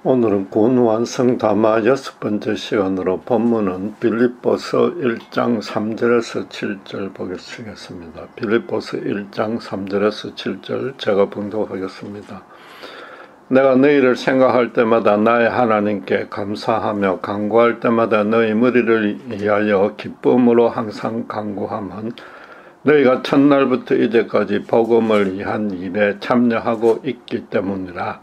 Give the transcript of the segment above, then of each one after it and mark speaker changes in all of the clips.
Speaker 1: 오늘은 구원완성 담화 6번째 시간으로 본문은 빌립보서 1장 3절에서 7절 보겠습니다. 빌립보서 1장 3절에서 7절 제가 봉독하겠습니다. 내가 너희를 생각할 때마다 나의 하나님께 감사하며 간구할 때마다 너희 무리를 위하여 기쁨으로 항상 간구함은 너희가 첫날부터 이제까지 복음을 위한 일에 참여하고 있기 때문이라.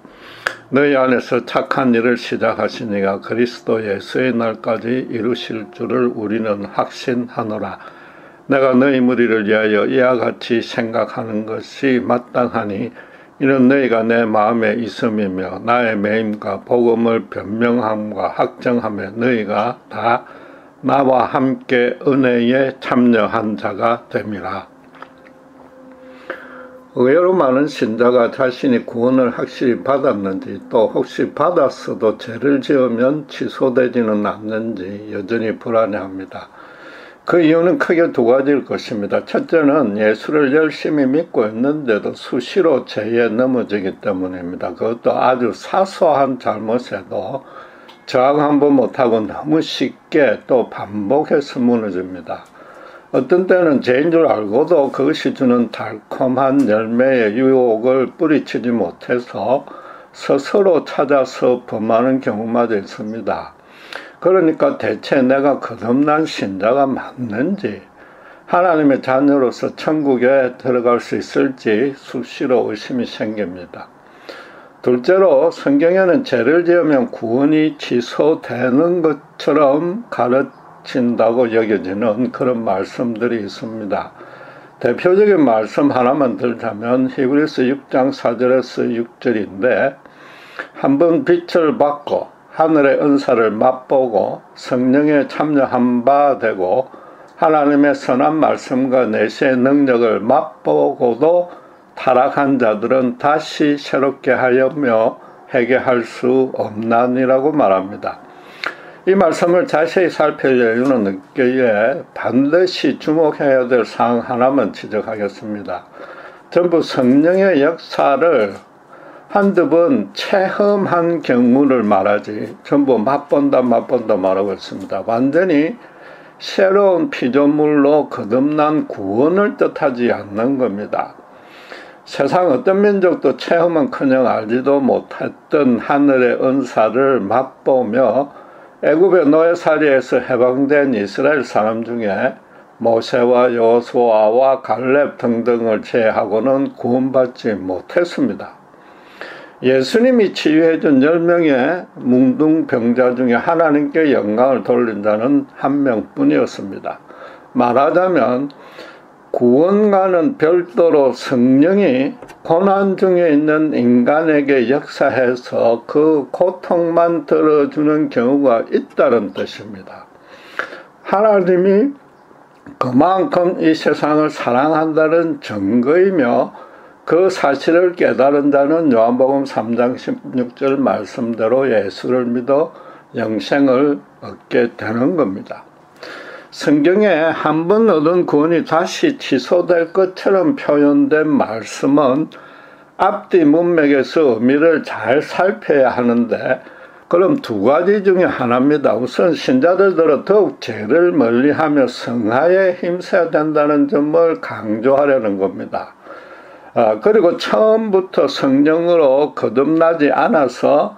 Speaker 1: 너희 안에서 착한 일을 시작하시니가 그리스도 예수의 날까지 이루실 줄을 우리는 확신하노라. 내가 너희 무리를 위하여 이와 같이 생각하는 것이 마땅하니 이는 너희가 내 마음에 있음이며 나의 매임과 복음을 변명함과 확정함에 너희가 다 나와 함께 은혜에 참여한 자가 됨이라. 의외로 많은 신자가 자신이 구원을 확실히 받았는지 또 혹시 받았어도 죄를 지으면 취소되지는 않는지 여전히 불안해합니다. 그 이유는 크게 두 가지일 것입니다. 첫째는 예수를 열심히 믿고 있는데도 수시로 죄에 넘어지기 때문입니다. 그것도 아주 사소한 잘못에도 저항 한번 못하고 너무 쉽게 또 반복해서 무너집니다. 어떤 때는 죄인 줄 알고도 그것이 주는 달콤한 열매의 유혹을 뿌리치지 못해서 스스로 찾아서 범하는 경우마저 있습니다. 그러니까 대체 내가 거듭난 신자가 맞는지, 하나님의 자녀로서 천국에 들어갈 수 있을지 수시로 의심이 생깁니다. 둘째로 성경에는 죄를 지으면 구원이 취소되는 것처럼 가르친다고 여겨지는 그런 말씀들이 있습니다. 대표적인 말씀 하나만 들자면 히브리서 6장 4절에서 6절인데 한번 빛을 받고 하늘의 은사를 맛보고 성령에 참여한 바 되고 하나님의 선한 말씀과 내시의 능력을 맛보고도 타락한 자들은 다시 새롭게 하여며 회개할 수 없나니라고 말합니다. 이 말씀을 자세히 살필 여유는 없기에 반드시 주목해야 될 사항 하나만 지적하겠습니다. 전부 성령의 역사를 한두 번 체험한 경우를 말하지 전부 맛본다 말하고 있습니다. 완전히 새로운 피조물로 거듭난 구원을 뜻하지 않는 겁니다. 세상 어떤 민족도 체험은커녕 알지도 못했던 하늘의 은사를 맛보며 애굽의 노예살이에서 해방된 이스라엘 사람 중에 모세와 여호수아와 갈렙 등등을 제외하고는 구원받지 못했습니다. 예수님이 치유해준 10명의 뭉둥병자 중에 하나님께 영광을 돌린 자는 한 명뿐이었습니다. 말하자면 구원과는 별도로 성령이 고난 중에 있는 인간에게 역사해서 그 고통만 들어주는 경우가 있다는 뜻입니다. 하나님이 그만큼 이 세상을 사랑한다는 증거이며 그 사실을 깨달은 자는 요한복음 3장 16절 말씀대로 예수를 믿어 영생을 얻게 되는 겁니다. 성경에 한 번 얻은 구원이 다시 취소될 것처럼 표현된 말씀은 앞뒤 문맥에서 의미를 잘 살펴야 하는데 그럼 두 가지 중에 하나입니다. 우선 신자들은 더욱 죄를 멀리하며 성화에 힘써야 된다는 점을 강조하려는 겁니다. 그리고 처음부터 성령으로 거듭나지 않아서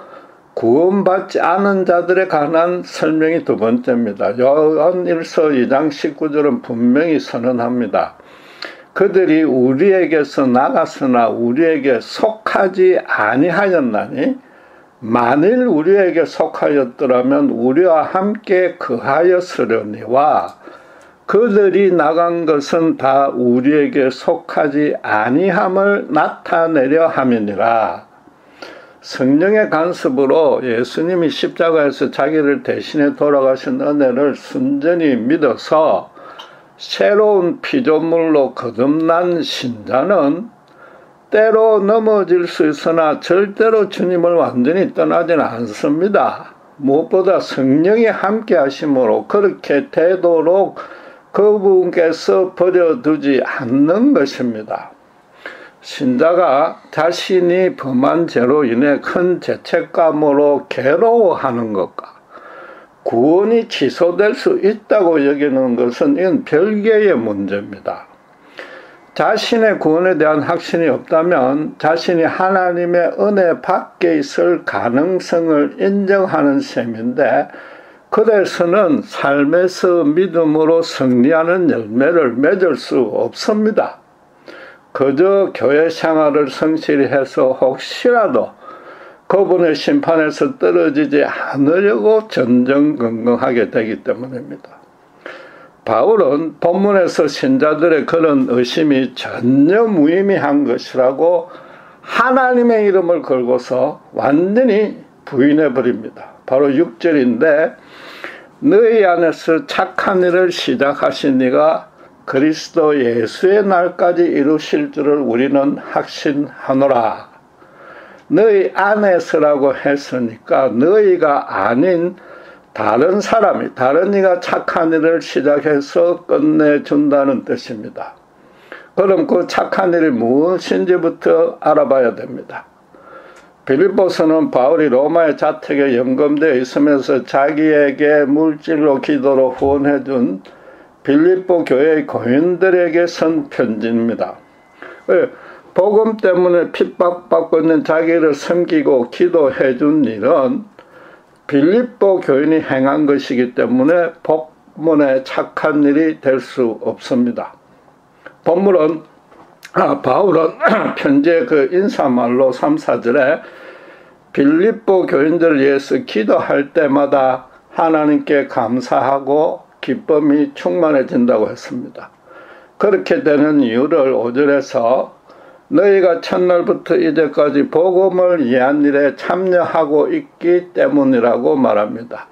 Speaker 1: 구원받지 않은 자들에 관한 설명이 두 번째입니다. 요한일서 2장 19절은 분명히 선언합니다. 그들이 우리에게서 나갔으나 우리에게 속하지 아니하였나니 만일 우리에게 속하였더라면 우리와 함께 거하였으려니와 그들이 나간 것은 다 우리에게 속하지 아니함을 나타내려 함이니라. 성령의 간섭으로 예수님이 십자가에서 자기를 대신해 돌아가신 은혜를 순전히 믿어서 새로운 피조물로 거듭난 신자는 때로 넘어질 수 있으나 절대로 주님을 완전히 떠나지는 않습니다. 무엇보다 성령이 함께 하심으로 그렇게 되도록 그분께서 버려두지 않는 것입니다. 신자가 자신이 범한 죄로 인해 큰 죄책감으로 괴로워하는 것과 구원이 취소될 수 있다고 여기는 것은 이건 별개의 문제입니다. 자신의 구원에 대한 확신이 없다면 자신이 하나님의 은혜 밖에 있을 가능성을 인정하는 셈인데, 그래서는 삶에서 믿음으로 승리하는 열매를 맺을 수 없습니다. 그저 교회 생활을 성실히 해서 혹시라도 그분의 심판에서 떨어지지 않으려고 전전긍긍하게 되기 때문입니다. 바울은 본문에서 신자들의 그런 의심이 전혀 무의미한 것이라고 하나님의 이름을 걸고서 완전히 부인해버립니다. 바로 6절인데, 너희 안에서 착한 일을 시작하신 이가 그리스도 예수의 날까지 이루실 줄을 우리는 확신하노라. 너희 안에서라고 했으니까 너희가 아닌 다른 사람이, 다른 이가 착한 일을 시작해서 끝내준다는 뜻입니다. 그럼 그 착한 일이 무엇인지부터 알아봐야 됩니다. 빌립보서는 바울이 로마의 자택에 연금되어 있으면서 자기에게 물질로 기도로 후원해준 빌립보 교회의 교인들에게 쓴 편지입니다. 복음 때문에 핍박받고 있는 자기를 섬기고 기도해준 일은 빌립보 교인이 행한 것이기 때문에 본문의 착한 일이 될 수 없습니다. 바울은 편지의 그 인사말로 3, 4절에 빌립보 교인들을 위해서 기도할 때마다 하나님께 감사하고 기쁨이 충만해진다고 했습니다. 그렇게 되는 이유를 5절에서 너희가 첫날부터 이제까지 복음을 위한 일에 참여하고 있기 때문이라고 말합니다.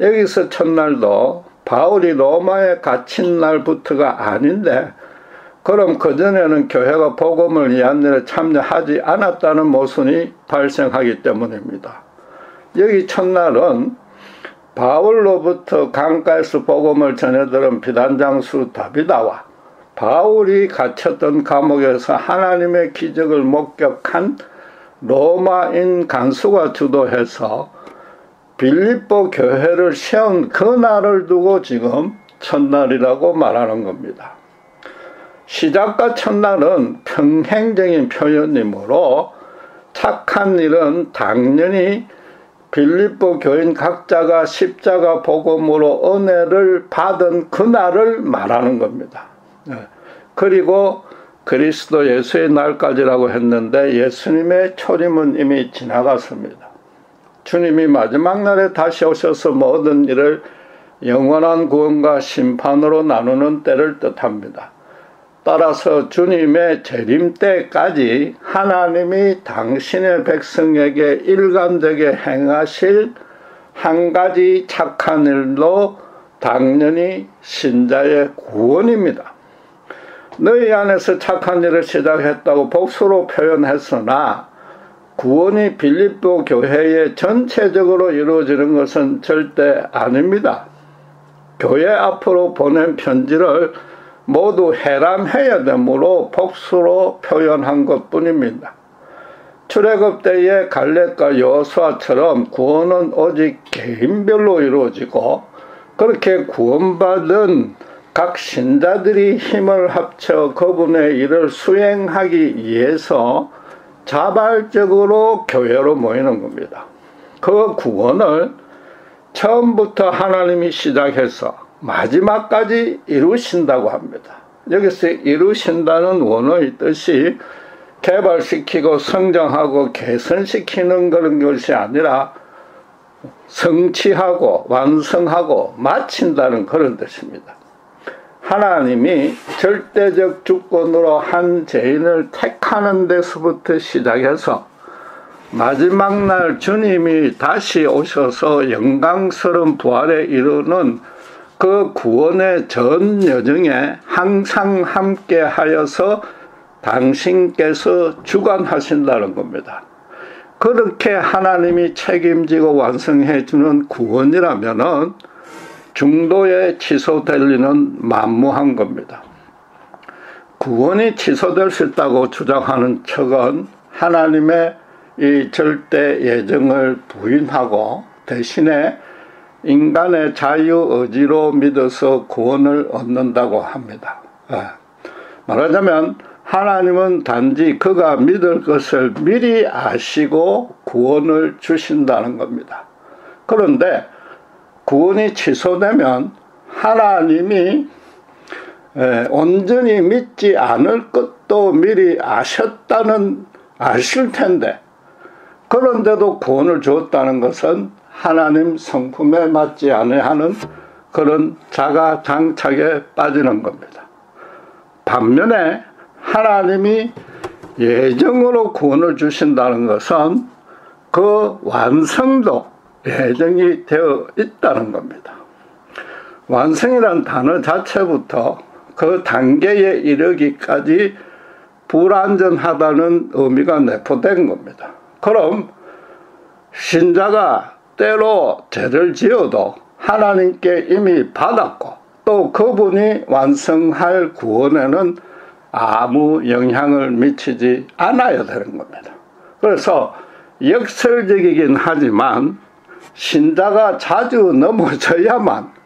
Speaker 1: 여기서 첫날도 바울이 로마에 갇힌 날부터가 아닌데, 그럼 그전에는 교회가 복음을 위한 일에 참여하지 않았다는 모순이 발생하기 때문입니다. 여기 첫날은 바울로부터 강가에서 복음을 전해들은 비단장수 다비다와 바울이 갇혔던 감옥에서 하나님의 기적을 목격한 로마인 간수가 주도해서 빌립보 교회를 세운 그날을 두고 지금 첫날이라고 말하는 겁니다. 시작과 첫날은 평행적인 표현이므로 착한 일은 당연히 빌립보 교인 각자가 십자가 복음으로 은혜를 받은 그날을 말하는 겁니다. 그리고 그리스도 예수의 날까지라고 했는데 예수님의 초림은 이미 지나갔습니다. 주님이 마지막 날에 다시 오셔서 모든 일을 영원한 구원과 심판으로 나누는 때를 뜻합니다. 따라서 주님의 재림 때까지 하나님이 당신의 백성에게 일관되게 행하실 한 가지 착한 일도 당연히 신자의 구원입니다. 너희 안에서 착한 일을 시작했다고 복수로 표현했으나 구원이 빌립보 교회에 전체적으로 이루어지는 것은 절대 아닙니다. 교회 앞으로 보낸 편지를 모두 해람해야 되므로 복수로 표현한 것뿐입니다. 출애굽 때의 갈렙과 여호수아처럼 구원은 오직 개인별로 이루어지고, 그렇게 구원받은 각 신자들이 힘을 합쳐 그분의 일을 수행하기 위해서 자발적으로 교회로 모이는 겁니다. 그 구원을 처음부터 하나님이 시작해서 마지막까지 이루신다고 합니다. 여기서 이루신다는 원어의 뜻이 개발시키고 성장하고 개선시키는 그런 것이 아니라 성취하고 완성하고 마친다는 그런 뜻입니다. 하나님이 절대적 주권으로 한 죄인을 택하는 데서부터 시작해서 마지막 날 주님이 다시 오셔서 영광스러운 부활에 이르는 그 구원의 전 여정에 항상 함께 하여서 당신께서 주관하신다는 겁니다. 그렇게 하나님이 책임지고 완성해 주는 구원이라면은 중도에 취소될 리는 만무한 겁니다. 구원이 취소될 수 있다고 주장하는 측은 하나님의 이 절대 예정을 부인하고 대신에 인간의 자유의지로 믿어서 구원을 얻는다고 합니다. 말하자면 하나님은 단지 그가 믿을 것을 미리 아시고 구원을 주신다는 겁니다. 그런데 구원이 취소되면 하나님이 온전히 믿지 않을 것도 미리 아실 텐데, 그런데도 구원을 주었다는 것은 하나님 성품에 맞지 아니하는 그런 자가장착에 빠지는 겁니다. 반면에 하나님이 예정으로 구원을 주신다는 것은 그 완성도 예정이 되어 있다는 겁니다. 완성이란 단어 자체부터 그 단계에 이르기까지 불완전하다는 의미가 내포된 겁니다. 그럼 신자가 때로 죄를 지어도 하나님께 이미 받았고 또 그분이 완성할 구원에는 아무 영향을 미치지 않아야 되는 겁니다. 그래서 역설적이긴 하지만 신자가 자주 넘어져야만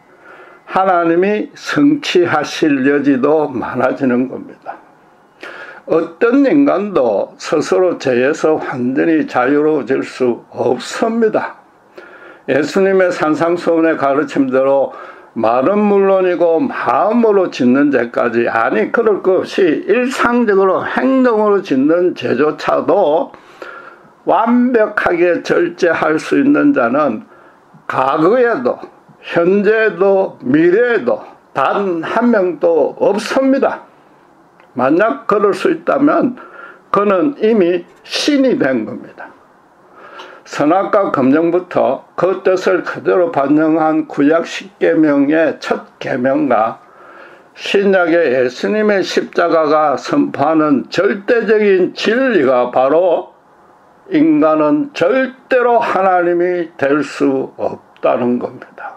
Speaker 1: 하나님이 성취하실 여지도 많아지는 겁니다. 어떤 인간도 스스로 죄에서 완전히 자유로워질 수 없습니다. 예수님의 산상수훈의 가르침대로 말은 물론이고 마음으로 짓는 죄까지, 아니 그럴 것이 일상적으로 행동으로 짓는 죄조차도 완벽하게 절제할 수 있는 자는 과거에도 현재에도 미래에도 단 한 명도 없습니다. 만약 그럴 수 있다면 그는 이미 신이 된 겁니다. 선악과 검정부터 그 뜻을 그대로 반영한 구약 10계명의 첫 계명과 신약의 예수님의 십자가가 선포하는 절대적인 진리가 바로 인간은 절대로 하나님이 될 수 없다는 겁니다.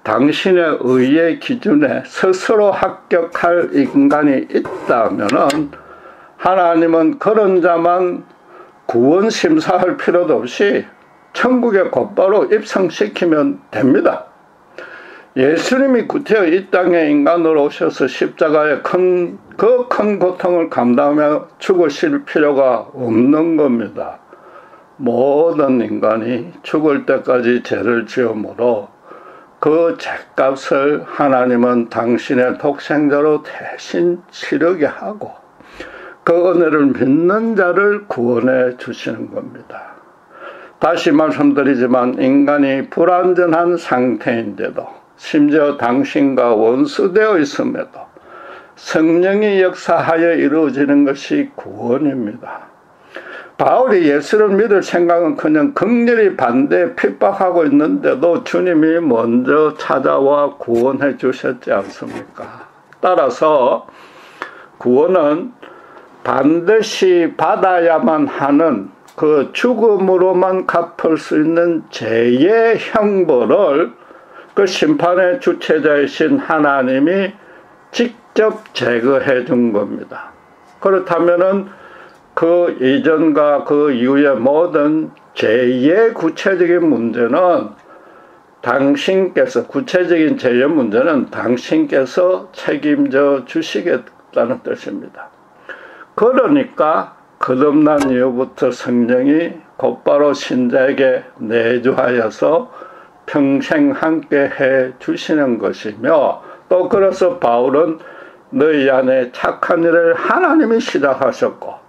Speaker 1: 당신의 의의 기준에 스스로 합격할 인간이 있다면은 하나님은 그런 자만 구원 심사할 필요도 없이 천국에 곧바로 입성시키면 됩니다. 예수님이 구태여 이 땅에 인간으로 오셔서 십자가의 큰 고통을 감당하며 죽으실 필요가 없는 겁니다. 모든 인간이 죽을 때까지 죄를 지음으로 그 죄값을 하나님은 당신의 독생자로 대신 치르게 하고 그 은혜를 믿는 자를 구원해 주시는 겁니다. 다시 말씀드리지만 인간이 불완전한 상태인데도 심지어 당신과 원수되어 있음에도 성령이 역사하여 이루어지는 것이 구원입니다. 바울이 예수를 믿을 생각은커녕 극렬히 반대 핍박하고 있는데도 주님이 먼저 찾아와 구원해 주셨지 않습니까? 따라서 구원은 반드시 받아야만 하는 그 죽음으로만 갚을 수 있는 죄의 형벌을 그 심판의 주체자이신 하나님이 직접 제거해 준 겁니다. 그렇다면은 그 이전과 그 이후의 모든 죄의 구체적인 문제는 당신께서, 구체적인 죄의 문제는 당신께서 책임져 주시겠다는 뜻입니다. 그러니까 거듭난 이후부터 성령이 곧바로 신자에게 내주하여서 평생 함께 해 주시는 것이며, 또 그래서 바울은 너희 안에 착한 일을 하나님이 시작하셨고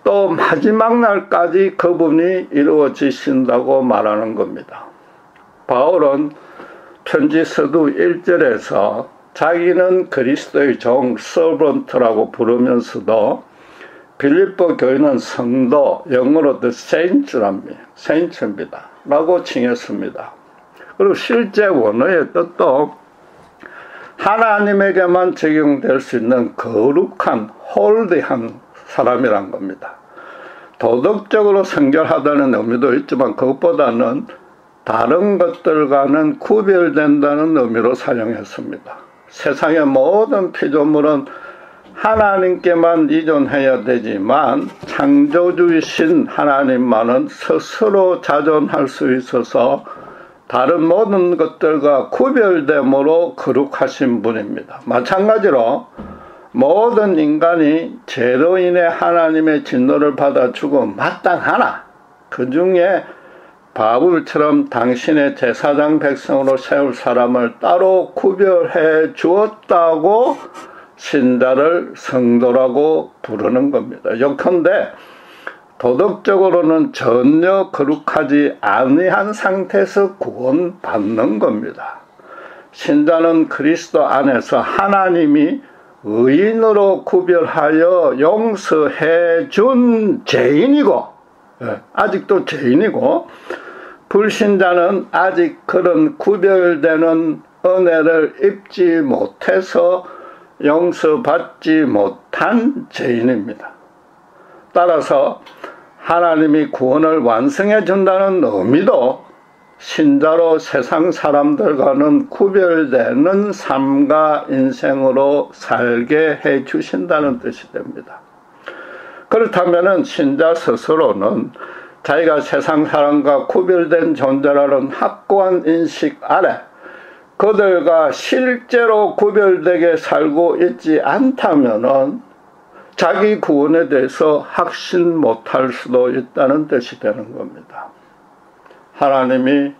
Speaker 1: 또 마지막 날까지 그분이 이루어지신다고 말하는 겁니다. 바울은 편지 서두 1절에서 자기는 그리스도의 종 서번트라고 부르면서도 빌립보 교회는 성도, 영어로 the saints입니다. 라고 칭했습니다. 그리고 실제 원어의 뜻도 하나님에게만 적용될 수 있는 거룩한, 홀리한 사람이란 겁니다. 도덕적으로 성결하다는 의미도 있지만 그것보다는 다른 것들과는 구별된다는 의미로 사용했습니다. 세상의 모든 피조물은 하나님께만 의존해야 되지만 창조주이신 하나님만은 스스로 자존할 수 있어서 다른 모든 것들과 구별됨으로 거룩하신 분입니다. 마찬가지로 모든 인간이 죄로 인해 하나님의 진노를 받아 죽어 마땅하나 그 중에 바울처럼 당신의 제사장 백성으로 세울 사람을 따로 구별해 주었다고 신자를 성도라고 부르는 겁니다. 요컨대 도덕적으로는 전혀 거룩하지 아니한 상태에서 구원받는 겁니다. 신자는 그리스도 안에서 하나님이 의인으로 구별하여 용서해 준 죄인이고, 아직도 죄인이고, 불신자는 아직 그런 구별되는 은혜를 입지 못해서 용서받지 못한 죄인입니다. 따라서 하나님이 구원을 완성해 준다는 의미도 신자로 세상 사람들과는 구별되는 삶과 인생으로 살게 해 주신다는 뜻이 됩니다. 그렇다면 신자 스스로는 자기가 세상 사람과 구별된 존재라는 확고한 인식 아래 그들과 실제로 구별되게 살고 있지 않다면 자기 구원에 대해서 확신 못할 수도 있다는 뜻이 되는 겁니다. 하나님이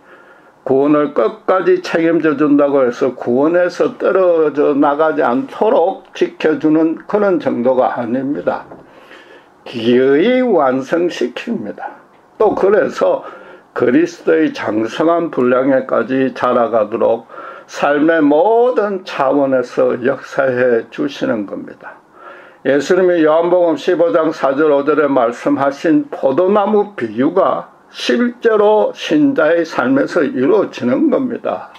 Speaker 1: 구원을 끝까지 책임져 준다고 해서 구원에서 떨어져 나가지 않도록 지켜주는 그런 정도가 아닙니다. 기어이 완성시킵니다. 또 그래서 그리스도의 장성한 분량에까지 자라가도록 삶의 모든 차원에서 역사해 주시는 겁니다. 예수님이 요한복음 15장 4절 5절에 말씀하신 포도나무 비유가 실제로 신자의 삶에서 이루어지는 겁니다.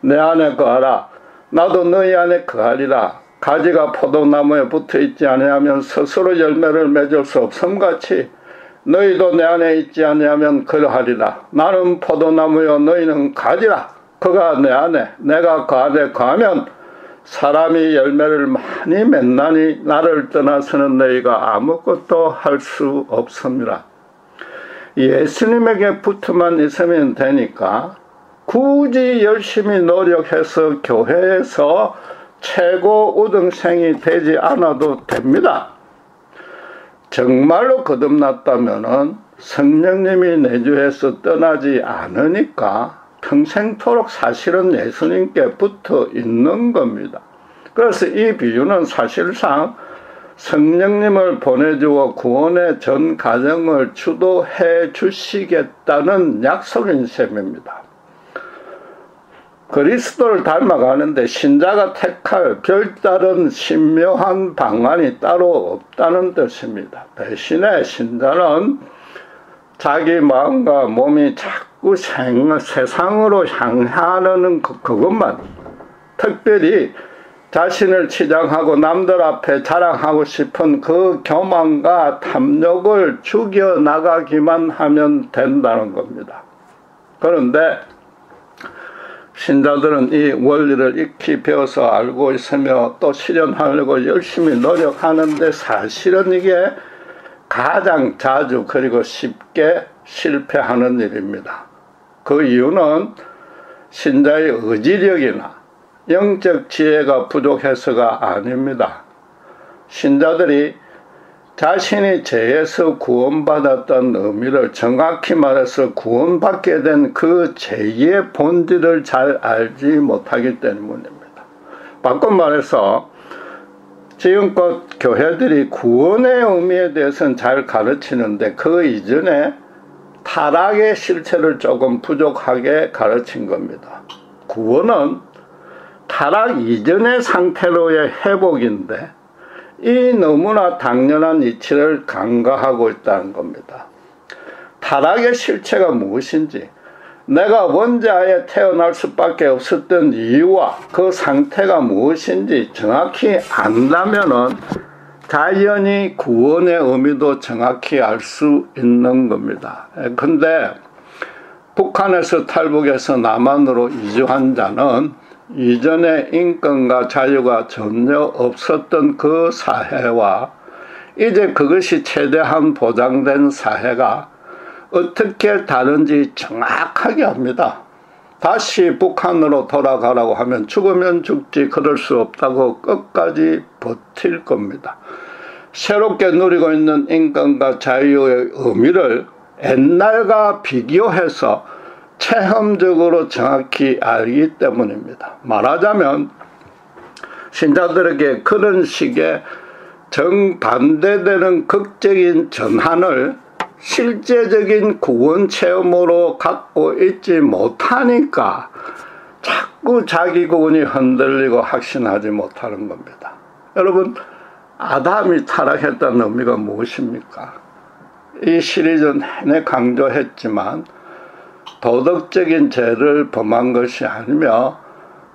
Speaker 1: 내 안에 거하라. 나도 너희 안에 거하리라. 가지가 포도나무에 붙어있지 아니하면 스스로 열매를 맺을 수 없음같이 너희도 내 안에 있지 아니하면 그러하리라. 나는 포도나무요 너희는 가지라. 그가 내 안에 내가 그 안에 거하면 사람이 열매를 많이 맺나니 나를 떠나서는 너희가 아무것도 할 수 없습니다. 예수님에게 붙어만 있으면 되니까 굳이 열심히 노력해서 교회에서 최고 우등생이 되지 않아도 됩니다. 정말로 거듭났다면 성령님이 내주에서 떠나지 않으니까 평생토록 사실은 예수님께 붙어 있는 겁니다. 그래서 이 비유는 사실상 성령님을 보내주어 구원의 전 과정을 주도해 주시겠다는 약속인 셈입니다. 그리스도를 닮아가는데 신자가 택할 별다른 신묘한 방안이 따로 없다는 뜻입니다. 대신에 신자는 자기 마음과 몸이 자꾸 세상으로 향하는 그것만, 특별히 자신을 치장하고 남들 앞에 자랑하고 싶은 그 교만과 탐욕을 죽여나가기만 하면 된다는 겁니다. 그런데 신자들은 이 원리를 익히 배워서 알고 있으며 또 실현하려고 열심히 노력하는데 사실은 이게 가장 자주 그리고 쉽게 실패하는 일입니다. 그 이유는 신자의 의지력이나 영적 지혜가 부족해서가 아닙니다. 신자들이 자신이 죄에서 구원받았던 의미를, 정확히 말해서 구원받게 된 그 죄의 본질을 잘 알지 못하기 때문입니다. 바꿔 말해서 지금껏 교회들이 구원의 의미에 대해서는 잘 가르치는데 그 이전에 타락의 실체를 조금 부족하게 가르친 겁니다. 구원은 타락 이전의 상태로의 회복인데 이 너무나 당연한 이치를 간과하고 있다는 겁니다. 타락의 실체가 무엇인지, 내가 원자에 태어날 수밖에 없었던 이유와 그 상태가 무엇인지 정확히 안다면은 자연히 구원의 의미도 정확히 알 수 있는 겁니다. 근데 북한에서 탈북해서 남한으로 이주한 자는 이전에 인권과 자유가 전혀 없었던 그 사회와 이제 그것이 최대한 보장된 사회가 어떻게 다른지 정확하게 합니다. 다시 북한으로 돌아가라고 하면 죽으면 죽지 그럴 수 없다고 끝까지 버틸 겁니다. 새롭게 누리고 있는 인권과 자유의 의미를 옛날과 비교해서 체험적으로 정확히 알기 때문입니다. 말하자면 신자들에게 그런 식의 정반대되는 극적인 전환을 실제적인 구원 체험으로 갖고 있지 못하니까 자꾸 자기 구원이 흔들리고 확신하지 못하는 겁니다. 여러분, 아담이 타락했다는 의미가 무엇입니까? 이 시리즈 내내 강조했지만 도덕적인 죄를 범한 것이 아니며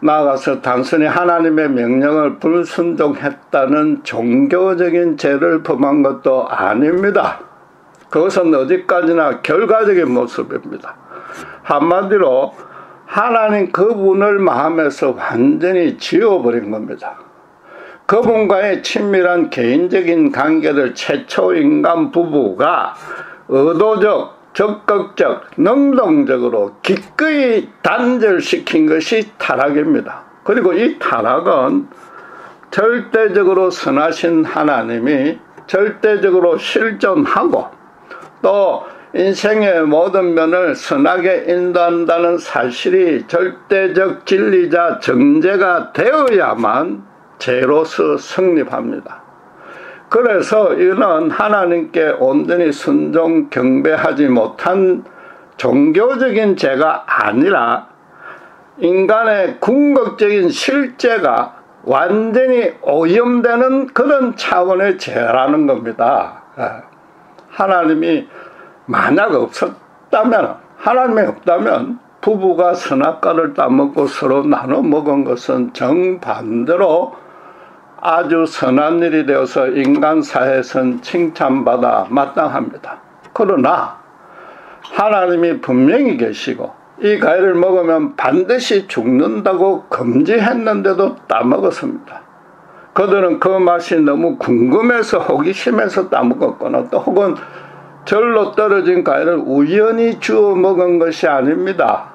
Speaker 1: 나아가서 단순히 하나님의 명령을 불순종했다는 종교적인 죄를 범한 것도 아닙니다. 그것은 어디까지나 결과적인 모습입니다. 한마디로 하나님 그분을 마음에서 완전히 지워버린 겁니다. 그분과의 친밀한 개인적인 관계를 최초 인간 부부가 의도적, 적극적, 능동적으로 기꺼이 단절시킨 것이 타락입니다. 그리고 이 타락은 절대적으로 선하신 하나님이 절대적으로 실존하고 또 인생의 모든 면을 선하게 인도한다는 사실이 절대적 진리자 정제가 되어야만 죄로서 성립합니다. 그래서 이는 하나님께 온전히 순종 경배하지 못한 종교적인 죄가 아니라 인간의 궁극적인 실제가 완전히 오염되는 그런 차원의 죄라는 겁니다. 하나님이 만약 없었다면, 하나님이 없다면 부부가 선악과를 따먹고 서로 나눠 먹은 것은 정반대로 아주 선한 일이 되어서 인간 사회에선 칭찬받아 마땅합니다. 그러나 하나님이 분명히 계시고 이 과일을 먹으면 반드시 죽는다고 금지했는데도 따먹었습니다. 그들은 그 맛이 너무 궁금해서 호기심에서 따먹었거나 또 혹은 절로 떨어진 과일을 우연히 주워 먹은 것이 아닙니다.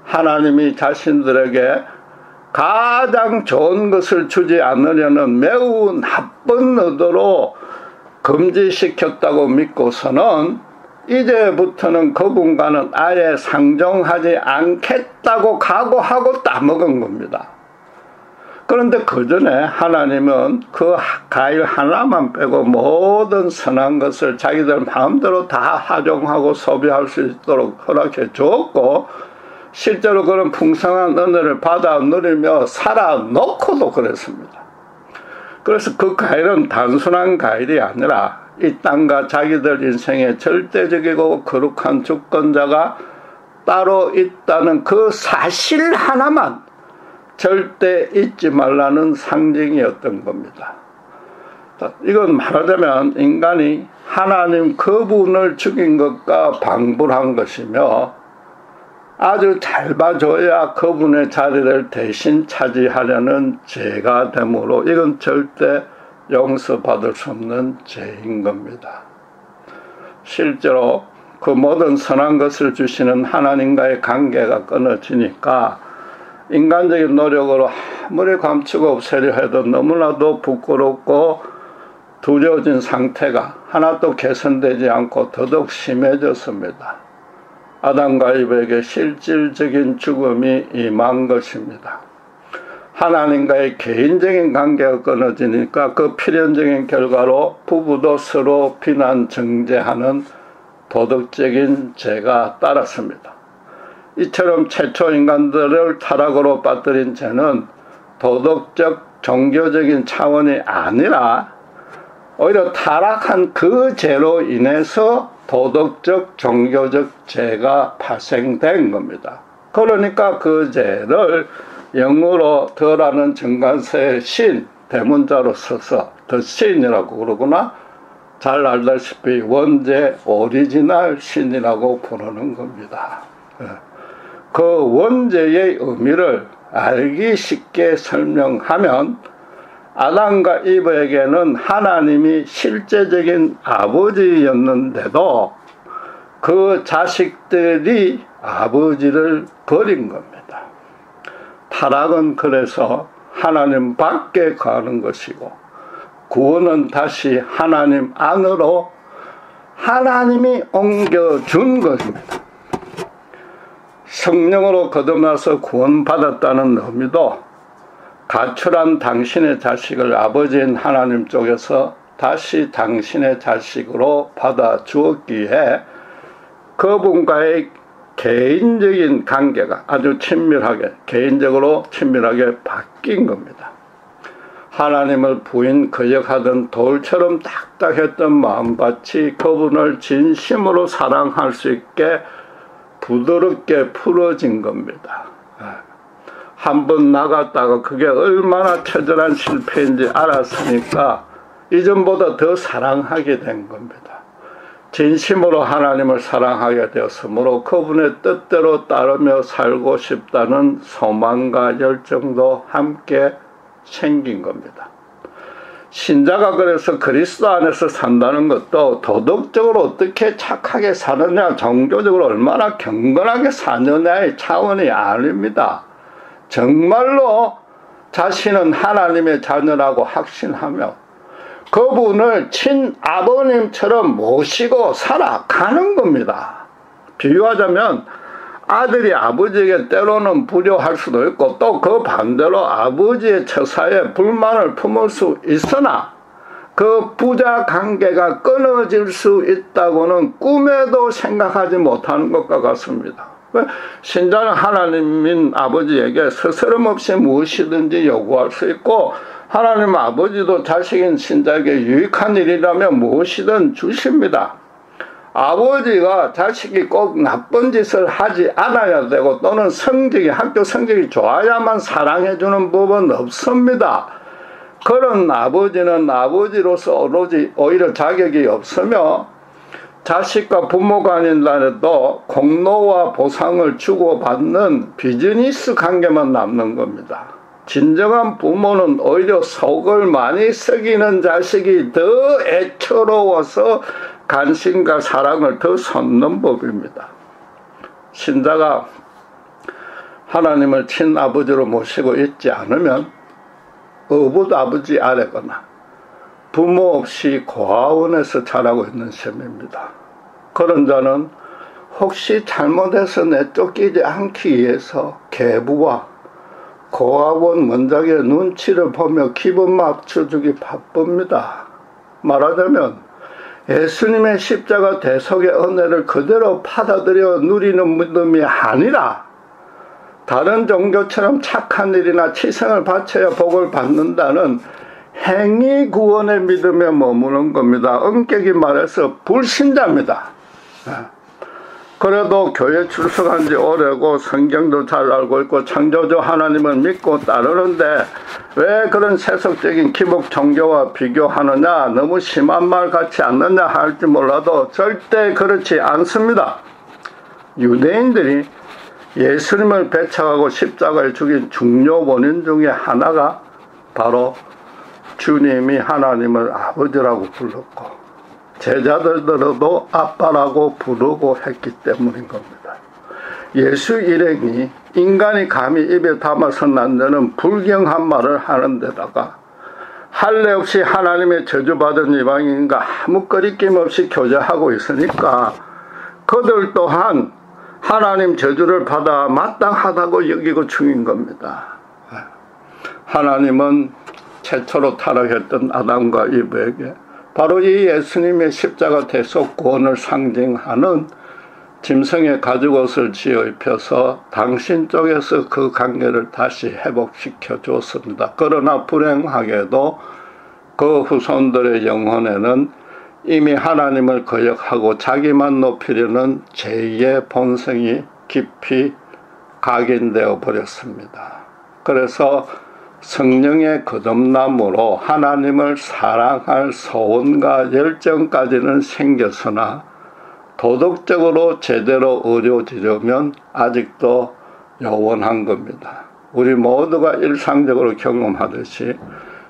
Speaker 1: 하나님이 자신들에게 가장 좋은 것을 주지 않으려는 매우 나쁜 의도로 금지시켰다고 믿고서는 이제부터는 그분과는 아예 상종하지 않겠다고 각오하고 따먹은 겁니다. 그런데 그 전에 하나님은 그 과일 하나만 빼고 모든 선한 것을 자기들 마음대로 다 하종하고 소비할 수 있도록 허락해 주었고 실제로 그런 풍성한 은혜를 받아 누리며 살아놓고도 그랬습니다. 그래서 그 과일은 단순한 과일이 아니라 이 땅과 자기들 인생의 절대적이고 거룩한 주권자가 따로 있다는 그 사실 하나만 절대 잊지 말라는 상징이었던 겁니다. 이건 말하자면 인간이 하나님 그분을 죽인 것과 방불한 것이며 아주 잘 봐줘야 그분의 자리를 대신 차지하려는 죄가 되므로 이건 절대 용서받을 수 없는 죄인 겁니다. 실제로 그 모든 선한 것을 주시는 하나님과의 관계가 끊어지니까 인간적인 노력으로 아무리 감추고 없애려 해도 너무나도 부끄럽고 두려워진 상태가 하나도 개선되지 않고 더더욱 심해졌습니다. 아담과 이브에게 실질적인 죽음이 임한 것입니다. 하나님과의 개인적인 관계가 끊어지니까 그 필연적인 결과로 부부도 서로 비난 정죄하는 도덕적인 죄가 따랐습니다. 이처럼 최초 인간들을 타락으로 빠뜨린 죄는 도덕적 종교적인 차원이 아니라 오히려 타락한 그 죄로 인해서 도덕적 종교적 죄가 발생된 겁니다. 그러니까 그 죄를 영어로 더라는 정관사의 신, 대문자로 써서 더 신이라고 그러구나. 잘 알다시피 원죄 오리지널 신이라고 부르는 겁니다. 그 원죄의 의미를 알기 쉽게 설명하면 아담과 이브에게는 하나님이 실제적인 아버지였는데도 그 자식들이 아버지를 버린 겁니다. 타락은 그래서 하나님 밖에 가는 것이고, 구원은 다시 하나님 안으로 하나님이 옮겨준 것입니다. 성령으로 거듭나서 구원받았다는 의미도 가출한 당신의 자식을 아버지인 하나님 쪽에서 다시 당신의 자식으로 받아 주었기에 그분과의 개인적인 관계가 아주 친밀하게, 개인적으로 친밀하게 바뀐 겁니다. 하나님을 부인 거역하던 돌처럼 딱딱했던 마음밭이 그분을 진심으로 사랑할 수 있게 부드럽게 풀어진 겁니다. 한번 나갔다가 그게 얼마나 처절한 실패인지 알았으니까 이전보다 더 사랑하게 된 겁니다. 진심으로 하나님을 사랑하게 되었으므로 그분의 뜻대로 따르며 살고 싶다는 소망과 열정도 함께 생긴 겁니다. 신자가 그래서 그리스도 안에서 산다는 것도 도덕적으로 어떻게 착하게 사느냐, 종교적으로 얼마나 경건하게 사느냐의 차원이 아닙니다. 정말로 자신은 하나님의 자녀라고 확신하며 그분을 친아버님처럼 모시고 살아가는 겁니다. 비유하자면 아들이 아버지에게 때로는 불효할 수도 있고 또 그 반대로 아버지의 처사에 불만을 품을 수 있으나 그 부자 관계가 끊어질 수 있다고는 꿈에도 생각하지 못하는 것과 같습니다. 신자는 하나님인 아버지에게 스스럼 없이 무엇이든지 요구할 수 있고 하나님 아버지도 자식인 신자에게 유익한 일이라면 무엇이든 주십니다. 아버지가 자식이 꼭 나쁜 짓을 하지 않아야 되고 또는 학교 성적이 좋아야만 사랑해주는 법은 없습니다. 그런 아버지는 아버지로서 오히려 자격이 없으며 자식과 부모가 아닌다해도 공로와 보상을 주고받는 비즈니스 관계만 남는 겁니다. 진정한 부모는 오히려 속을 많이 썩이는 자식이 더 애처로워서 관심과 사랑을 더 쏟는 법입니다. 신자가 하나님을 친아버지로 모시고 있지 않으면 어부아버지 아래거나 부모 없이 고아원에서 자라고 있는 셈입니다. 그런 자는 혹시 잘못해서 내쫓기지 않기 위해서 계부와 고아원 원장의 눈치를 보며 기분 맞춰주기 바쁩니다. 말하자면 예수님의 십자가 대속의 은혜를 그대로 받아들여 누리는 믿음이 아니라 다른 종교처럼 착한 일이나 치성을 바쳐야 복을 받는다는 행위 구원의 믿음에 머무는 겁니다. 엄격히 말해서 불신자입니다. 그래도 교회 출석한 지 오래고 성경도 잘 알고 있고 창조주 하나님을 믿고 따르는데 왜 그런 세속적인 기복 종교와 비교하느냐, 너무 심한 말 같지 않느냐 할지 몰라도 절대 그렇지 않습니다. 유대인들이 예수님을 배척하고 십자가에 죽인 중요 원인 중에 하나가 바로 주님이 하나님을 아버지라고 불렀고 제자들도 아빠라고 부르고 했기 때문인 겁니다. 예수 일행이 인간이 감히 입에 담아서 난다는 불경한 말을 하는 데다가 할례 없이 하나님의 저주받은 이방인과 아무 거리낌 없이 교제하고 있으니까 그들 또한 하나님 저주를 받아 마땅하다고 여기고 중인 겁니다. 하나님은 최초로 타락했던 아담과 이브에게 바로 이 예수님의 십자가 대속 구원을 상징하는 짐승의 가죽옷을 지어 입혀서 당신 쪽에서 그 관계를 다시 회복시켜 주었습니다. 그러나 불행하게도 그 후손들의 영혼에는 이미 하나님을 거역하고 자기만 높이려는 제2의 본성이 깊이 각인되어 버렸습니다. 그래서 성령의 거듭남으로 하나님을 사랑할 소원과 열정까지는 생겼으나 도덕적으로 제대로 이루어지려면 아직도 요원한 겁니다. 우리 모두가 일상적으로 경험하듯이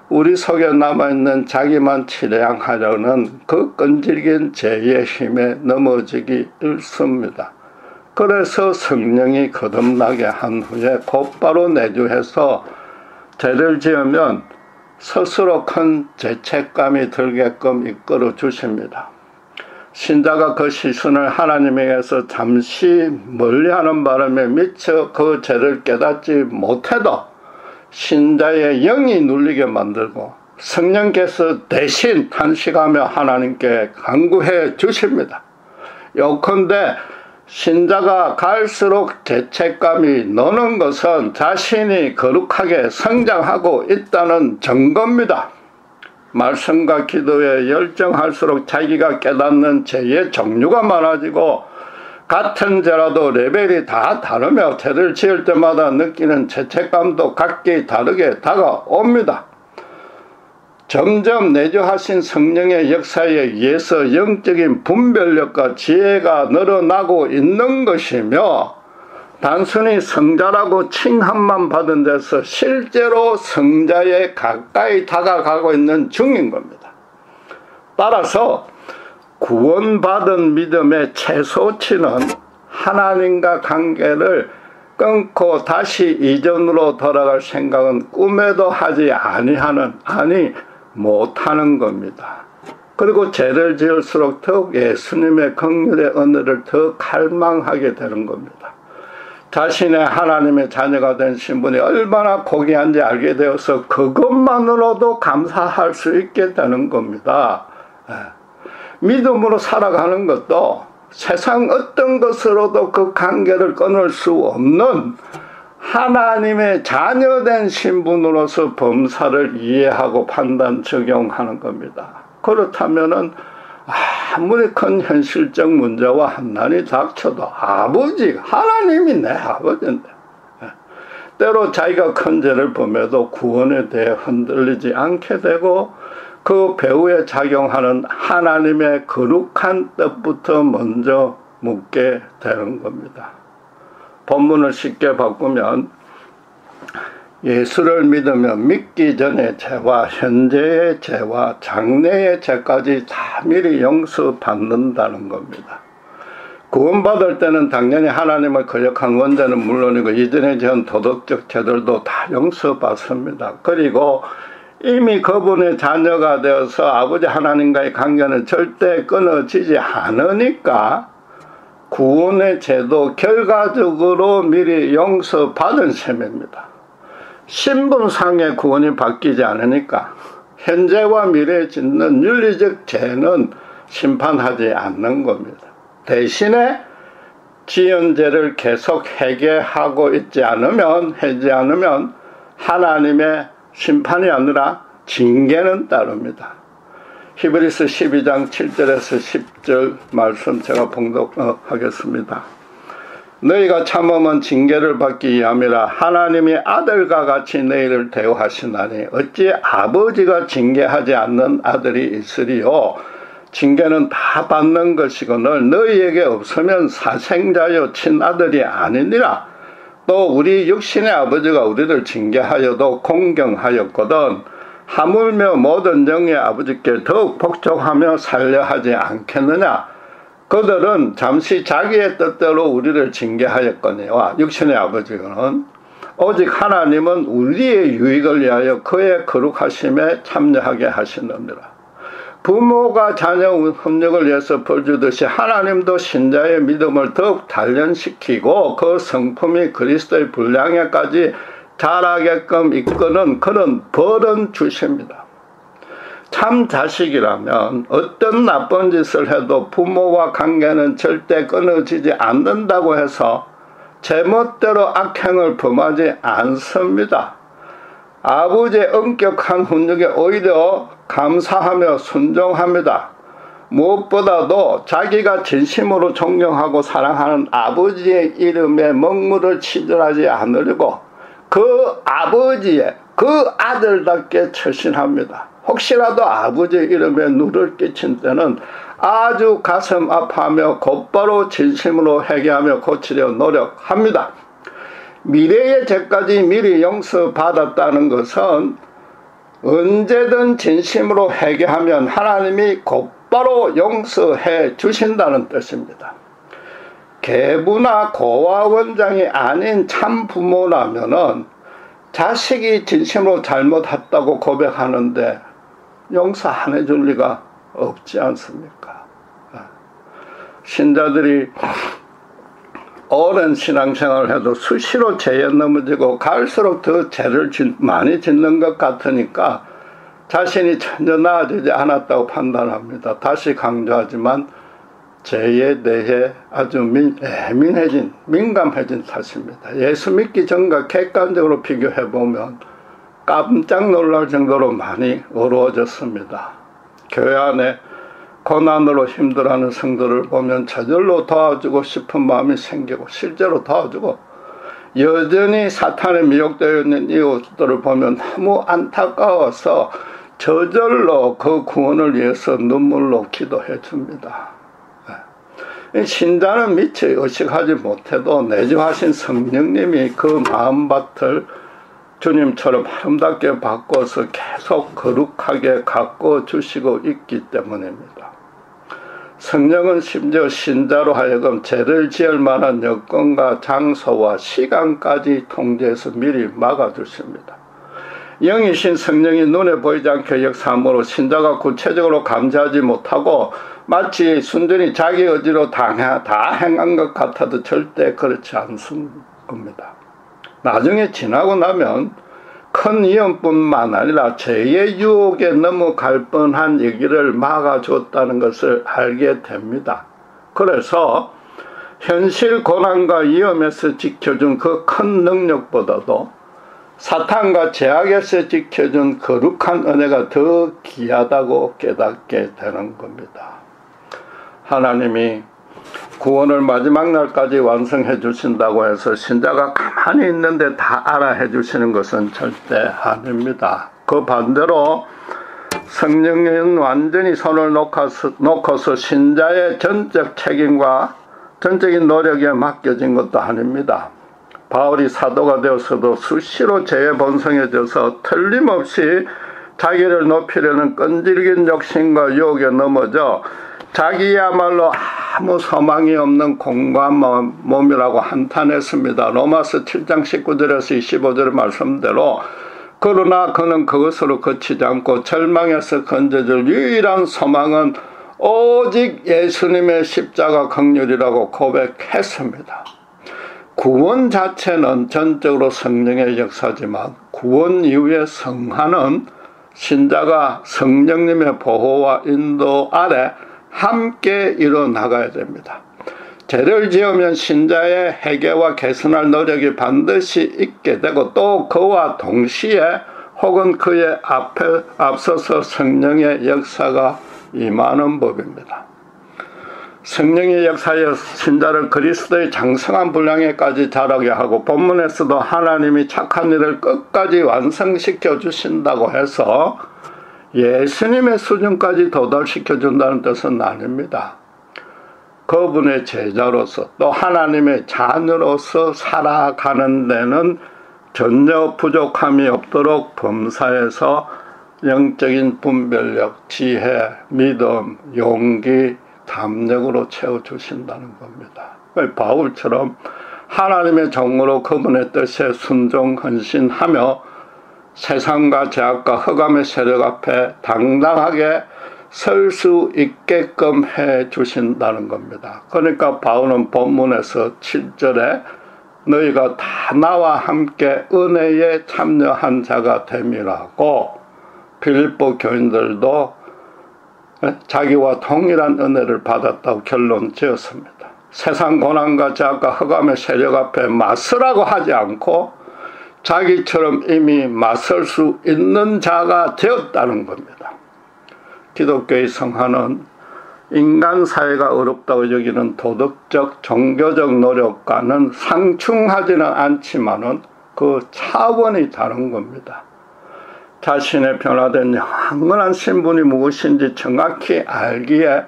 Speaker 1: 우리 속에 남아있는 자기만 치량하려는 그 끈질긴 죄의 힘에 넘어지기 일쑤입니다. 그래서 성령이 거듭나게 한 후에 곧바로 내주해서 죄를 지으면 스스로 큰 죄책감이 들게끔 이끌어 주십니다. 신자가 그 시선을 하나님에게서 잠시 멀리하는 바람에 미처 그 죄를 깨닫지 못해도 신자의 영이 눌리게 만들고 성령께서 대신 탄식하며 하나님께 간구해 주십니다. 요컨대 신자가 갈수록 죄책감이 너는 것은 자신이 거룩하게 성장하고 있다는 증거입니다. 말씀과 기도에 열정할수록 자기가 깨닫는 죄의 종류가 많아지고 같은 죄라도 레벨이 다 다르며 죄를 지을 때마다 느끼는 죄책감도 각기 다르게 다가옵니다. 점점 내주하신 성령의 역사에 의해서 영적인 분별력과 지혜가 늘어나고 있는 것이며 단순히 성자라고 칭함만 받은 데서 실제로 성자에 가까이 다가가고 있는 중인 겁니다. 따라서 구원받은 믿음의 최소치는 하나님과 관계를 끊고 다시 이전으로 돌아갈 생각은 꿈에도 하지 못하는 겁니다. 그리고 죄를 지을수록 더욱 예수님의 긍휼의 은혜를 더 갈망하게 되는 겁니다. 자신의 하나님의 자녀가 된 신분이 얼마나 고귀한지 알게 되어서 그것만으로도 감사할 수 있게 되는 겁니다. 믿음으로 살아가는 것도 세상 어떤 것으로도 그 관계를 끊을 수 없는 하나님의 자녀된 신분으로서 범사를 이해하고 판단 적용하는 겁니다. 그렇다면은 아무리 큰 현실적 문제와 한난이 닥쳐도 하나님이 내 아버지인데 때로 자기가 큰 죄를 범해도 구원에 대해 흔들리지 않게 되고 그 배후에 작용하는 하나님의 거룩한 뜻부터 먼저 묻게 되는 겁니다. 본문을 쉽게 바꾸면 예수를 믿으며 믿기 전의 죄와 현재의 죄와 장래의 죄까지 다 미리 용서받는다는 겁니다. 구원받을 때는 당연히 하나님을 거역한 원죄는 물론이고 이전에 지은 도덕적 죄들도 다 용서받습니다. 그리고 이미 그분의 자녀가 되어서 아버지 하나님과의 관계는 절대 끊어지지 않으니까 구원의 죄도 결과적으로 미리 용서받은 셈입니다. 신분상의 구원이 바뀌지 않으니까 현재와 미래에 짓는 윤리적 죄는 심판하지 않는 겁니다. 대신에 지은 죄를 계속 해결하고 해지 않으면 하나님의 심판이 아니라 징계는 따릅니다. 히브리서 12장 7절에서 10절 말씀 제가 봉독하겠습니다. 너희가 참으면 징계를 받기 위함이라 하나님이 아들과 같이 너희를 대우하시나니 어찌 아버지가 징계하지 않는 아들이 있으리요. 징계는 다 받는 것이거늘 너희에게 없으면 사생자여 친아들이 아니니라. 또 우리 육신의 아버지가 우리를 징계하여도 공경하였거든 하물며 모든 영의 아버지께 더욱 복종하며 살려 하지 않겠느냐. 그들은 잠시 자기의 뜻대로 우리를 징계하였거니와 육신의 아버지는 오직 하나님은 우리의 유익을 위하여 그의 거룩하심에 참여하게 하시느니라. 부모가 자녀 협력을 위해서 벌주듯이 하나님도 신자의 믿음을 더욱 단련시키고 그 성품이 그리스도의 분량에까지 자라게끔 이끄는 그런 벌은 주십니다. 참 자식이라면 어떤 나쁜 짓을 해도 부모와 관계는 절대 끊어지지 않는다고 해서 제멋대로 악행을 범하지 않습니다. 아버지의 엄격한 훈육에 오히려 감사하며 순종합니다. 무엇보다도 자기가 진심으로 존경하고 사랑하는 아버지의 이름에 먹물을 치졸하지 않으려고 그 아버지의 그 아들답게 처신합니다. 혹시라도 아버지의 이름에 누를 끼친 때는 아주 가슴 아파하며 곧바로 진심으로 회개하며 고치려 노력합니다. 미래의 죄까지 미리 용서받았다는 것은 언제든 진심으로 회개하면 하나님이 곧바로 용서해 주신다는 뜻입니다. 계부나 고아 원장이 아닌 참 부모라면은 자식이 진심으로 잘못했다고 고백하는데 용서 안 해줄 리가 없지 않습니까? 신자들이 오랜 신앙생활을 해도 수시로 죄에 넘어지고 갈수록 더 죄를 많이 짓는 것 같으니까 자신이 전혀 나아지지 않았다고 판단합니다. 다시 강조하지만 죄에 대해 아주 민감해진 탓입니다. 예수 믿기 전과 객관적으로 비교해보면 깜짝 놀랄 정도로 많이 어려워졌습니다. 교회 안에 고난으로 힘들어하는 성도를 보면 저절로 도와주고 싶은 마음이 생기고 실제로 도와주고, 여전히 사탄에 미혹되어 있는 이웃들을 보면 너무 안타까워서 저절로 그 구원을 위해서 눈물로 기도해 줍니다. 신자는 미처 의식하지 못해도 내주하신 성령님이 그 마음밭을 주님처럼 아름답게 바꿔서 계속 거룩하게 가꿔 주시고 있기 때문입니다. 성령은 심지어 신자로 하여금 죄를 지을 만한 여건과 장소와 시간까지 통제해서 미리 막아주십니다. 영이신 성령이 눈에 보이지 않게 역사함으로 신자가 구체적으로 감지하지 못하고 마치 순전히 자기 의지로 다 행한 것 같아도 절대 그렇지 않습니다. 나중에 지나고 나면 큰 위험뿐만 아니라 죄의 유혹에 넘어갈 뻔한 얘기를 막아줬다는 것을 알게 됩니다. 그래서 현실 고난과 위험에서 지켜준 그 큰 능력보다도 사탄과 죄악에서 지켜준 거룩한 은혜가 더 귀하다고 깨닫게 되는 겁니다. 하나님이 구원을 마지막 날까지 완성해 주신다고 해서 신자가 가만히 있는데 다 알아해 주시는 것은 절대 아닙니다. 그 반대로 성령은 완전히 손을 놓고서 신자의 전적 책임과 전적인 노력에 맡겨진 것도 아닙니다. 바울이 사도가 되어서도 수시로 죄에 번성해져서 틀림없이 자기를 높이려는 끈질긴 욕심과 유혹에 넘어져 자기야말로 아무 소망이 없는 공고한 몸이라고 한탄했습니다. 로마서 7장 19절에서 25절의 말씀대로 그러나 그는 그것으로 그치지 않고 절망에서 건져줄 유일한 소망은 오직 예수님의 십자가 긍휼이라고 고백했습니다. 구원 자체는 전적으로 성령의 역사지만 구원 이후의 성화는 신자가 성령님의 보호와 인도 아래 함께 이뤄나가야 됩니다. 죄를 지으면 신자의 회개와 개선할 노력이 반드시 있게 되고 또 그와 동시에 혹은 그의 앞서서 성령의 역사가 임하는 법입니다. 성령의 역사에 신자를 그리스도의 장성한 분량에까지 자라게 하고 본문에서도 하나님이 착한 일을 끝까지 완성시켜 주신다고 해서 예수님의 수준까지 도달시켜 준다는 뜻은 아닙니다. 그분의 제자로서 또 하나님의 자녀로서 살아가는 데는 전혀 부족함이 없도록 범사에서 영적인 분별력, 지혜, 믿음, 용기, 담력으로 채워주신다는 겁니다. 바울처럼 하나님의 종으로 그분의 뜻에 순종, 헌신하며 세상과 죄악과 흑암의 세력 앞에 당당하게 설 수 있게끔 해 주신다는 겁니다. 그러니까 바울은 본문에서 7절에 너희가 다 나와 함께 은혜에 참여한 자가 됨이라고 빌립보 교인들도 자기와 동일한 은혜를 받았다고 결론 지었습니다. 세상 고난과 죄악과 흑암의 세력 앞에 맞서라고 하지 않고 자기처럼 이미 맞설 수 있는 자가 되었다는 겁니다. 기독교의 성화는 인간 사회가 어렵다고 여기는 도덕적, 종교적 노력과는 상충하지는 않지만은 그 차원이 다른 겁니다. 자신의 변화된 영원한 신분이 무엇인지 정확히 알기에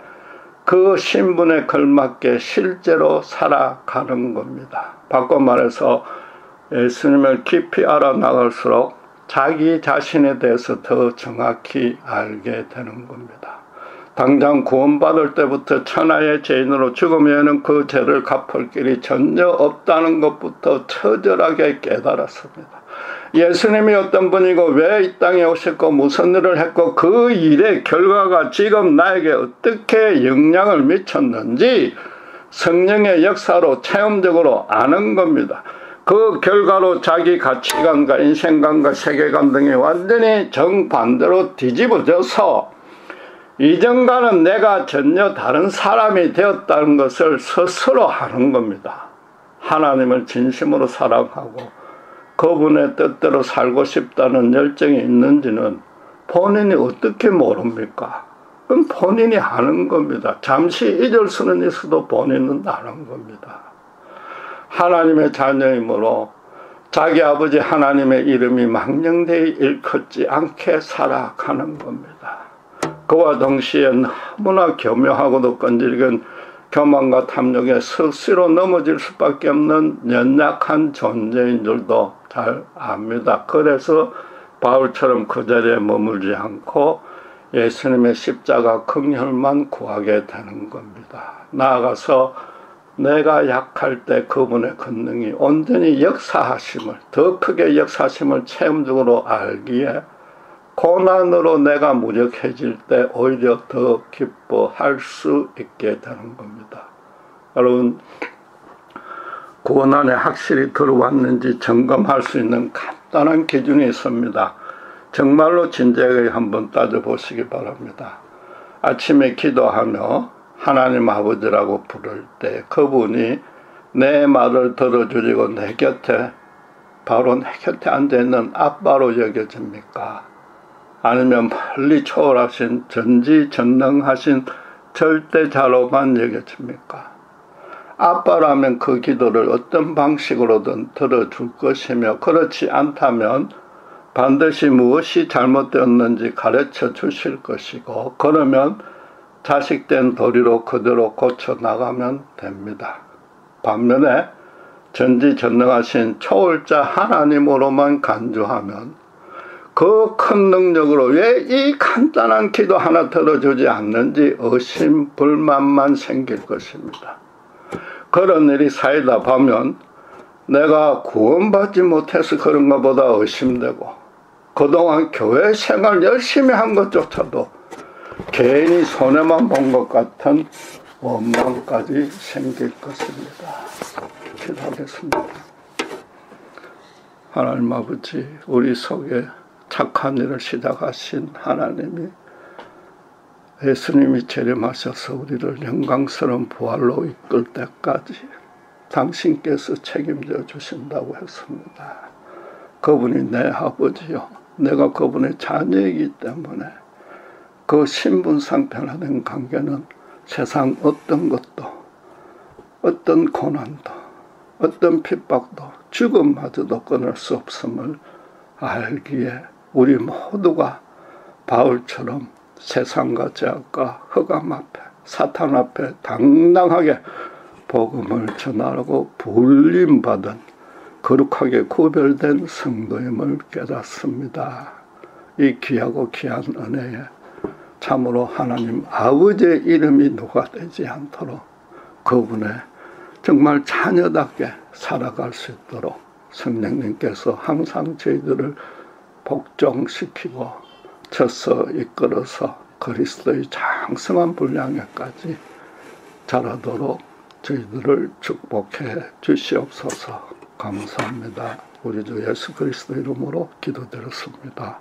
Speaker 1: 그 신분에 걸맞게 실제로 살아가는 겁니다. 바꿔 말해서 예수님을 깊이 알아나갈수록 자기 자신에 대해서 더 정확히 알게 되는 겁니다. 당장 구원받을 때부터 천하의 죄인으로 죽으면 그 죄를 갚을 길이 전혀 없다는 것부터 처절하게 깨달았습니다. 예수님이 어떤 분이고 왜 이 땅에 오셨고 무슨 일을 했고 그 일의 결과가 지금 나에게 어떻게 영향을 미쳤는지 성령의 역사로 체험적으로 아는 겁니다. 그 결과로 자기 가치관과 인생관과 세계관 등이 완전히 정반대로 뒤집어져서 이전과는 내가 전혀 다른 사람이 되었다는 것을 스스로 하는 겁니다. 하나님을 진심으로 사랑하고 그분의 뜻대로 살고 싶다는 열정이 있는지는 본인이 어떻게 모릅니까? 그건 본인이 아는 겁니다. 잠시 잊을 수는 있어도 본인은 아는 겁니다. 하나님의 자녀이므로 자기 아버지 하나님의 이름이 망령되이 일컫지 않게 살아가는 겁니다. 그와 동시에 너무나 교묘하고도 끈질긴 교만과 탐욕에 스스로 넘어질 수밖에 없는 연약한 존재인 줄도 잘 압니다. 그래서 바울처럼 그 자리에 머물지 않고 예수님의 십자가 긍휼만 구하게 되는 겁니다. 나아가서 내가 약할 때 그분의 권능이 온전히 역사하심을, 더 크게 역사하심을 체험적으로 알기에 고난으로 내가 무력해질 때 오히려 더 기뻐할 수 있게 되는 겁니다. 여러분, 고난에 확실히 들어왔는지 점검할 수 있는 간단한 기준이 있습니다. 정말로 진지하게 한번 따져보시기 바랍니다. 아침에 기도하며 하나님 아버지라고 부를 때 그분이 내 말을 들어주시고 내 곁에, 바로 내 곁에 앉아있는 아빠로 여겨집니까? 아니면 멀리 초월하신 전지전능하신 절대자로만 여겨집니까? 아빠라면 그 기도를 어떤 방식으로든 들어줄 것이며, 그렇지 않다면 반드시 무엇이 잘못되었는지 가르쳐 주실 것이고, 그러면 자식된 도리로 그대로 고쳐나가면 됩니다. 반면에 전지전능하신 초월자 하나님으로만 간주하면 그 큰 능력으로 왜 이 간단한 기도 하나 들어주지 않는지 의심, 불만만 생길 것입니다. 그런 일이 쌓이다 보면 내가 구원받지 못해서 그런가 보다 의심되고, 그동안 교회 생활 열심히 한 것조차도 괜히 손해만 본 것 같은 원망까지 생길 것입니다. 기도하겠습니다. 하나님 아버지, 우리 속에 착한 일을 시작하신 하나님이 예수님이 재림하셔서 우리를 영광스러운 부활로 이끌 때까지 당신께서 책임져 주신다고 했습니다. 그분이 내 아버지요, 내가 그분의 자녀이기 때문에 그 신분상 변화된 관계는 세상 어떤 것도, 어떤 고난도, 어떤 핍박도, 죽음마저도 끊을 수 없음을 알기에 우리 모두가 바울처럼 세상과 죄악과 흑암 앞에, 사탄 앞에 당당하게 복음을 전하고 불림받은 거룩하게 구별된 성도임을 깨닫습니다. 이 귀하고 귀한 은혜에 참으로 하나님 아버지의 이름이 누가되지 않도록 그분의 정말 자녀답게 살아갈 수 있도록 성령님께서 항상 저희들을 복종시키고 쳐서 이끌어서 그리스도의 장성한 분량에까지 자라도록 저희들을 축복해 주시옵소서. 감사합니다. 우리 주 예수 그리스도 이름으로 기도드렸습니다.